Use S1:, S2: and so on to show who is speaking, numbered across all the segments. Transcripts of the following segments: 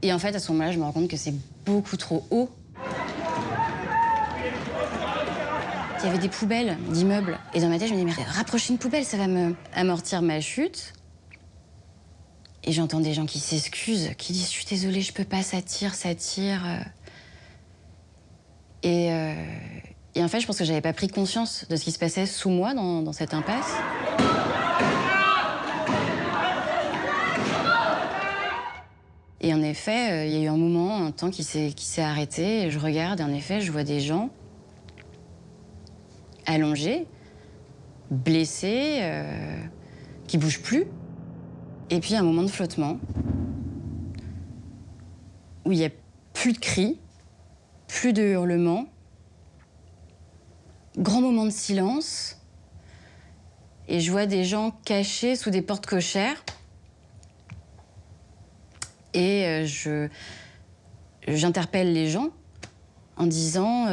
S1: Et en fait, à ce moment-là, je me rends compte que c'est beaucoup trop haut. Il y avait des poubelles d'immeubles. Et dans ma tête, je me dis, mais rapprocher une poubelle, ça va me amortir ma chute. Et j'entends des gens qui s'excusent, qui disent, je suis désolée, je peux pas, ça tire, ça tire. Et en fait, je pense que j'avais pas pris conscience de ce qui se passait sous moi dans cette impasse. Et en effet, il y a eu un moment, un temps qui s'est arrêté. Et je regarde, et en effet, je vois des gens allongés, blessés, qui bougent plus. Et puis un moment de flottement, où il n'y a plus de cris, plus de hurlements, grand moment de silence. Et je vois des gens cachés sous des portes cochères. Et j'interpelle les gens en disant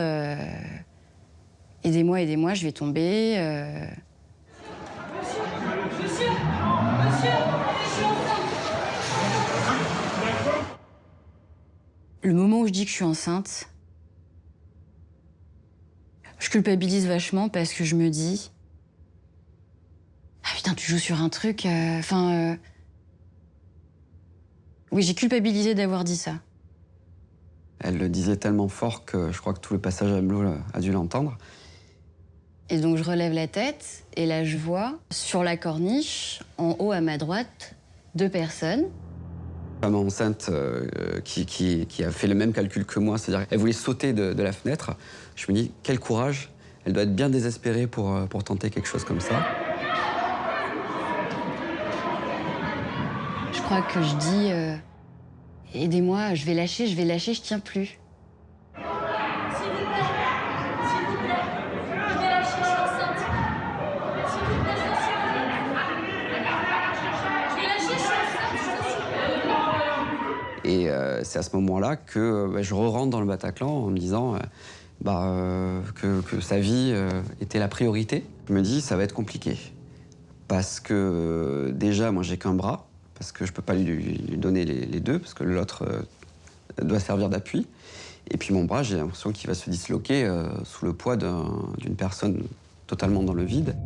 S1: aidez-moi, aidez-moi, je vais tomber.
S2: Monsieur,
S1: Le moment où je dis que je suis enceinte, je culpabilise vachement parce que je me dis ah putain, tu joues sur un truc. Oui, j'ai culpabilisé d'avoir dit ça.
S3: Elle le disait tellement fort que je crois que tout le passage à Melot a dû l'entendre.
S1: Et donc je relève la tête et là je vois sur la corniche, en haut à ma droite, 2 personnes.
S3: Femme enceinte qui a fait le même calcul que moi, c'est-à-dire qu'elle voulait sauter de la fenêtre. Je me dis, quel courage, elle doit être bien désespérée pour tenter quelque chose comme ça.
S1: Je crois que je dis aidez-moi, je vais lâcher, je tiens plus.
S2: s'il vous plaît, je vais lâcher, je suis enceinte. S'il vous plaît, je vais lâcher, je suis enceinte.
S3: Et c'est à ce moment-là que je re-rentre dans le Bataclan en me disant que sa vie était la priorité. Je me dis, ça va être compliqué. Parce que déjà, moi, j'ai qu'un bras, parce que je peux pas lui donner les deux, parce que l'autre doit servir d'appui. Et puis mon bras, j'ai l'impression qu'il va se disloquer sous le poids d'une personne totalement dans le vide.